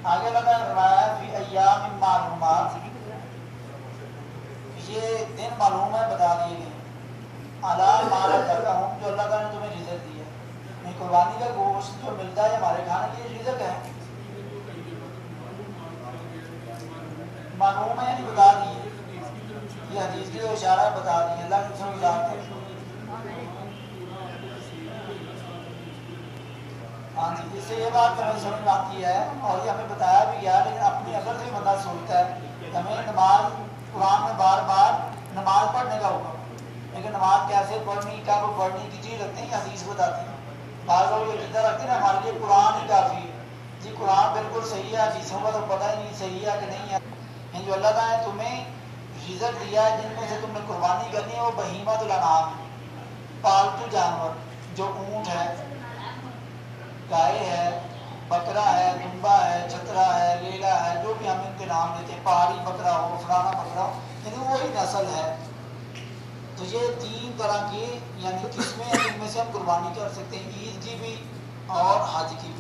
آگے اللہ تعالیٰ نے فرمایا فی ایام معلومات، یہ دن معلوم ہے بتا دیے گئے، اعلیٰ مال رزقہم، جو اللہ تعالیٰ نے تمہیں رزق دیا ہے، قربانی کا گوشت جو ملتا ہے ہمارے کھانے کے لیے رزق ہے، معلوم ہے یعنی بتا دیے، یہ حدیث کی جو اشارہ ہے بتا دیے، اللہ کی قسم ذات ہے۔ ہاں جی، اس سے یہ بات ہمیں سمجھ میں آتی ہے اور یہ ہمیں بتایا بھی گیا، لیکن اپنی عقل سے بندہ سوچتا ہے کہ ہمیں نماز، قرآن میں بار بار نماز پڑھنے کا حکم، لیکن نماز کیسے پڑھنی، کب پڑھنی کی چیز رکھتے ہیں، حدیث بتاتی ہیں۔ بعض لوگ یہ عقیدہ رکھتے ہیں نا ہمارے لیے قرآن ہی کافی ہے، جی قرآن بالکل صحیح ہے، حدیثوں کا تو پتہ ہی نہیں صحیح ہے کہ نہیں ہے۔ جو اللہ تعالیٰ نے تمہیں رزق دیا ہے جن میں سے تم نے قربانی کرنی ہے وہ بہیمۃ الانعام، پالتو جانور، جو اونٹ ہے، گائے ہے، بکرا ہے، دمبا ہے، چھترا ہے، لیلا ہے، جو بھی ہم ان کے نام لیتے ہیں، پہاڑی بکرا ہو، فلانا بکرا ہو، یعنی وہی نسل ہے۔ تو یہ 3 طرح کی یعنی قسمیں ہیں جن میں سے ہم قربانی کر سکتے ہیں، عید کی بھی اور حج کی بھی۔